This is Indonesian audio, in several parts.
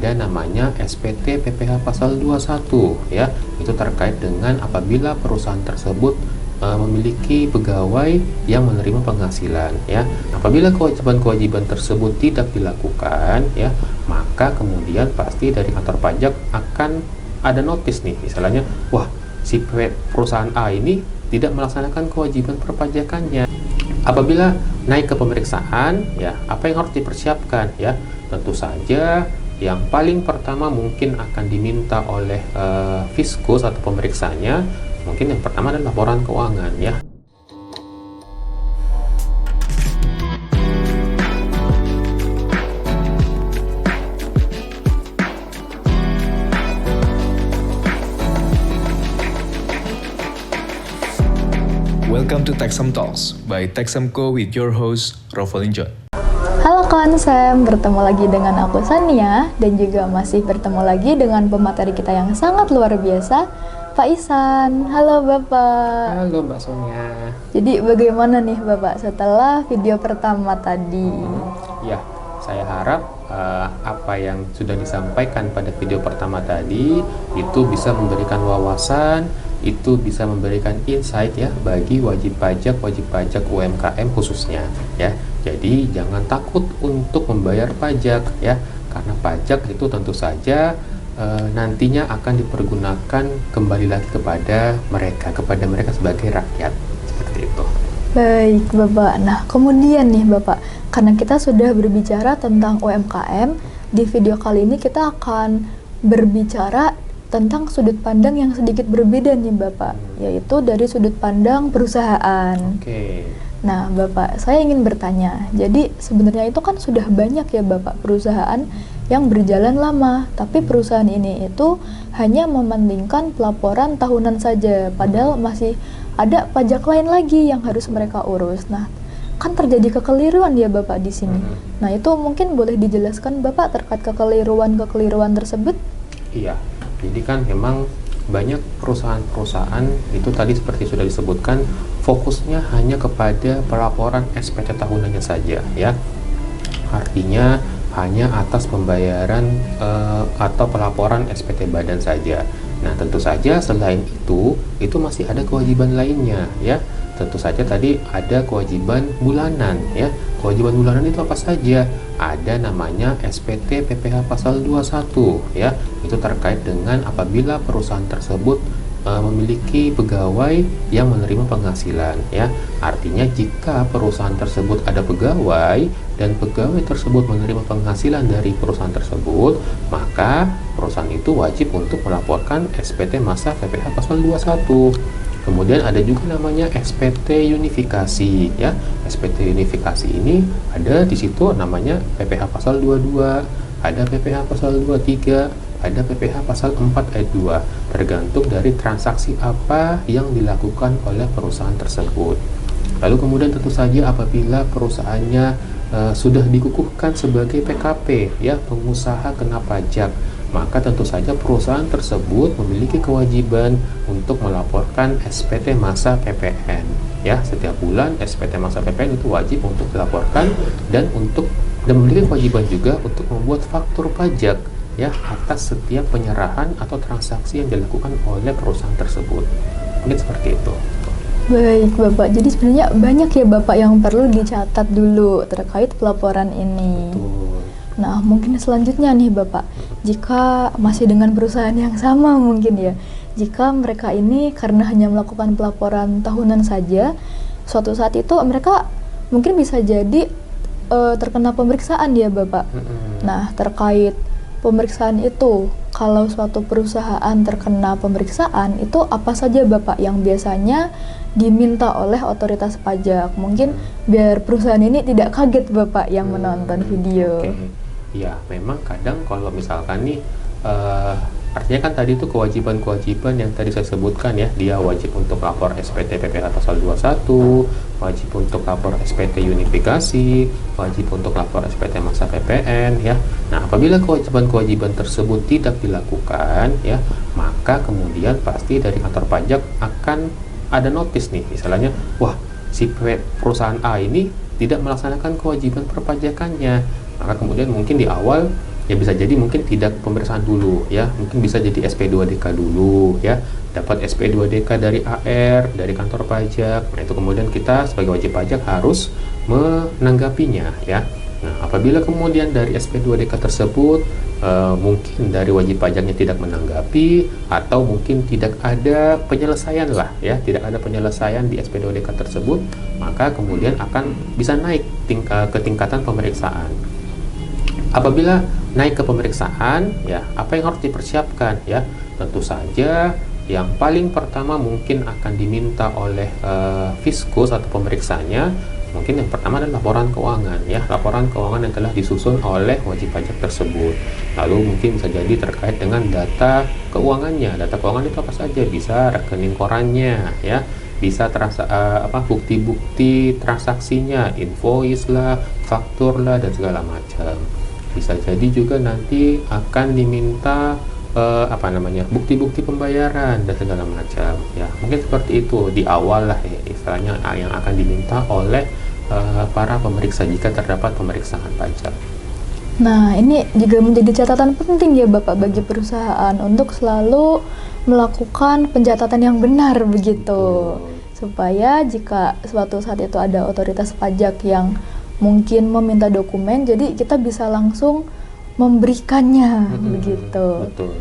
ada namanya SPT PPh pasal 21 ya. Itu terkait dengan apabila perusahaan tersebut memiliki pegawai yang menerima penghasilan ya. Apabila kewajiban-kewajiban tersebut tidak dilakukan ya, maka kemudian pasti dari kantor pajak akan ada notis nih, misalnya wah si perusahaan A ini tidak melaksanakan kewajiban perpajakannya. Apabila naik ke pemeriksaan ya, apa yang harus dipersiapkan ya? Tentu saja yang paling pertama mungkin akan diminta oleh fiskus atau pemeriksanya, mungkin yang pertama adalah laporan keuangan ya. Welcome to Taxam Talks by Taxamco with your host, Rovalin John. Halo kawan Sam, bertemu lagi dengan aku Sania dan juga masih bertemu lagi dengan pemateri kita yang sangat luar biasa, Pak Ihsan. Halo Bapak. Halo Mbak Sonia. Jadi bagaimana nih Bapak setelah video pertama tadi? Ya, saya harap apa yang sudah disampaikan pada video pertama tadi itu bisa memberikan wawasan, itu bisa memberikan insight ya bagi wajib pajak UMKM khususnya ya. Jadi jangan takut untuk membayar pajak ya, karena pajak itu tentu saja nantinya akan dipergunakan kembali lagi kepada mereka sebagai rakyat, seperti itu. Baik Bapak, nah kemudian nih Bapak, karena kita sudah berbicara tentang UMKM, di video kali ini kita akan berbicara tentang sudut pandang yang sedikit berbeda nih Bapak, yaitu dari sudut pandang perusahaan. Oke. Nah Bapak, saya ingin bertanya, jadi sebenarnya itu kan sudah banyak ya Bapak perusahaan yang berjalan lama, tapi perusahaan ini itu hanya mementingkan pelaporan tahunan saja, padahal masih ada pajak lain lagi yang harus mereka urus. Nah, kan terjadi kekeliruan ya Bapak di sini. Nah, itu mungkin boleh dijelaskan Bapak terkait kekeliruan tersebut? Iya, jadi kan memang banyak perusahaan-perusahaan itu tadi seperti sudah disebutkan, fokusnya hanya kepada pelaporan SPT tahunannya saja ya. Artinya hanya atas pembayaran atau pelaporan SPT badan saja. Nah, tentu saja selain itu masih ada kewajiban lainnya ya. Tentu saja tadi ada kewajiban bulanan ya. Kewajiban bulanan itu apa saja? Ada namanya SPT PPh pasal 21 ya. Itu terkait dengan apabila perusahaan tersebut memiliki pegawai yang menerima penghasilan ya. Artinya jika perusahaan tersebut ada pegawai dan pegawai tersebut menerima penghasilan dari perusahaan tersebut, maka perusahaan itu wajib untuk melaporkan SPT masa PPh pasal 21. Kemudian ada juga namanya SPT unifikasi ya. SPT unifikasi ini ada di situ namanya PPh pasal 22, ada PPh pasal 23, ada PPh pasal 4 ayat 2, tergantung dari transaksi apa yang dilakukan oleh perusahaan tersebut. Lalu kemudian tentu saja apabila perusahaannya sudah dikukuhkan sebagai PKP ya, pengusaha kena pajak, maka tentu saja perusahaan tersebut memiliki kewajiban untuk melaporkan SPT masa PPN ya. Setiap bulan SPT masa PPN itu wajib untuk dilaporkan dan memiliki kewajiban juga untuk membuat faktur pajak ya atas setiap penyerahan atau transaksi yang dilakukan oleh perusahaan tersebut. Mungkin seperti itu. Baik Bapak, jadi sebenarnya banyak ya Bapak yang perlu dicatat dulu terkait pelaporan ini. Betul. Nah, mungkin selanjutnya nih Bapak, jika masih dengan perusahaan yang sama mungkin ya, jika mereka ini karena hanya melakukan pelaporan tahunan saja, suatu saat itu mereka mungkin bisa jadi terkena pemeriksaan ya Bapak. Nah, terkait pemeriksaan itu, kalau suatu perusahaan terkena pemeriksaan, itu apa saja Bapak yang biasanya diminta oleh otoritas pajak? Mungkin biar perusahaan ini tidak kaget Bapak yang menonton video. Ya, memang kadang kalau misalkan nih artinya kan tadi itu kewajiban-kewajiban yang tadi saya sebutkan ya, dia wajib untuk lapor SPT PPh pasal 21, wajib untuk lapor SPT unifikasi, wajib untuk lapor SPT masa PPN ya. Nah, apabila kewajiban-kewajiban tersebut tidak dilakukan ya, maka kemudian pasti dari kantor pajak akan ada notis nih, misalnya wah si perusahaan A ini tidak melaksanakan kewajiban perpajakannya. Maka kemudian mungkin di awal Ya bisa jadi mungkin tidak pemeriksaan dulu ya, mungkin bisa jadi SP2DK dulu ya, dapat SP2DK dari AR, dari kantor pajak. Nah, itu kemudian kita sebagai wajib pajak harus menanggapinya ya. Nah, apabila kemudian dari SP2DK tersebut mungkin dari wajib pajaknya tidak menanggapi, atau mungkin tidak ada penyelesaian lah ya, tidak ada penyelesaian di SP2DK tersebut, maka kemudian akan bisa naik ke tingkatan pemeriksaan. Apabila naik ke pemeriksaan, ya apa yang harus dipersiapkan ya? Tentu saja yang paling pertama mungkin akan diminta oleh fiskus atau pemeriksanya, mungkin yang pertama adalah laporan keuangan ya, laporan keuangan yang telah disusun oleh wajib pajak tersebut. Lalu mungkin bisa jadi terkait dengan data keuangannya. Data keuangan itu apa saja? Bisa rekening korannya ya, bisa bukti-bukti transaksinya, invoice lah, faktur lah, dan segala macam. Bisa jadi juga nanti akan diminta bukti-bukti pembayaran dan segala macam ya, mungkin seperti itu di awal lah ya, istilahnya yang akan diminta oleh para pemeriksa jika terdapat pemeriksaan pajak. Nah, ini juga menjadi catatan penting ya Bapak bagi perusahaan untuk selalu melakukan pencatatan yang benar begitu. Supaya jika suatu saat itu ada otoritas pajak yang mungkin meminta dokumen, jadi kita bisa langsung memberikannya begitu. Betul.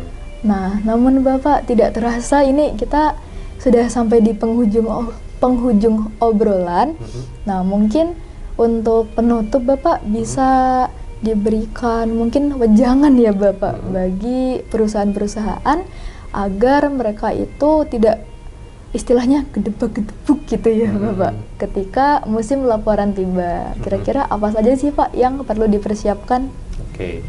Nah, namun Bapak tidak terasa ini kita sudah sampai di penghujung obrolan. Nah, mungkin untuk penutup Bapak bisa diberikan mungkin wejangan ya Bapak bagi perusahaan-perusahaan agar mereka itu tidak istilahnya gedebak-gedebuk gitu ya Bapak ketika musim laporan tiba. Kira-kira apa saja sih Pak yang perlu dipersiapkan? Oke.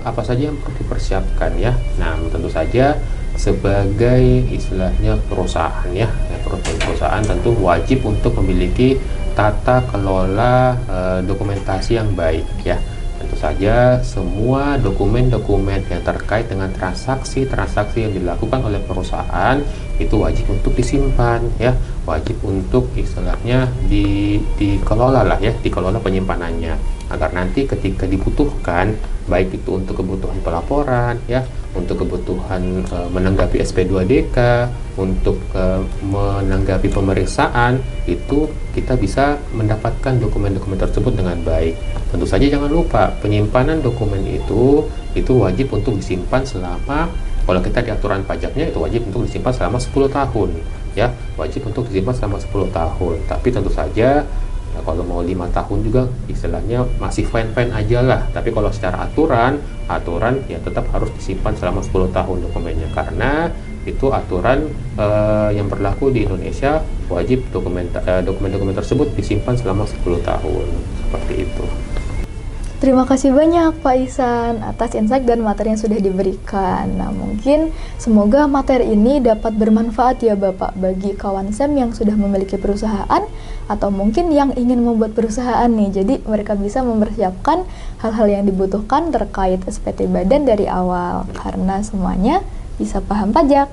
Apa saja yang perlu dipersiapkan ya? Nah, tentu saja sebagai istilahnya perusahaan ya, perusahaan tentu wajib untuk memiliki tata kelola dokumentasi yang baik ya. Tentu saja semua dokumen-dokumen yang terkait dengan transaksi-transaksi yang dilakukan oleh perusahaan itu wajib untuk disimpan ya, wajib untuk istilahnya dikelola lah ya, dikelola penyimpanannya agar nanti ketika dibutuhkan, baik itu untuk kebutuhan pelaporan ya, untuk kebutuhan menanggapi SP2DK, untuk menanggapi pemeriksaan, itu kita bisa mendapatkan dokumen-dokumen tersebut dengan baik. Tentu saja jangan lupa penyimpanan dokumen itu wajib untuk disimpan selama, kalau kita di aturan pajaknya itu wajib untuk disimpan selama 10 tahun ya, wajib untuk disimpan selama 10 tahun. Tapi tentu saja kalau mau 5 tahun juga istilahnya masih fine-fine aja lah. Tapi kalau secara aturan ya tetap harus disimpan selama 10 tahun dokumennya, karena itu aturan yang berlaku di Indonesia, wajib dokumen-dokumen tersebut disimpan selama 10 tahun seperti itu. Terima kasih banyak Pak Ihsan atas insight dan materi yang sudah diberikan. Nah, mungkin semoga materi ini dapat bermanfaat ya Bapak bagi kawan SEM yang sudah memiliki perusahaan atau mungkin yang ingin membuat perusahaan nih. Jadi mereka bisa mempersiapkan hal-hal yang dibutuhkan terkait SPT badan dari awal, karena semuanya bisa paham pajak.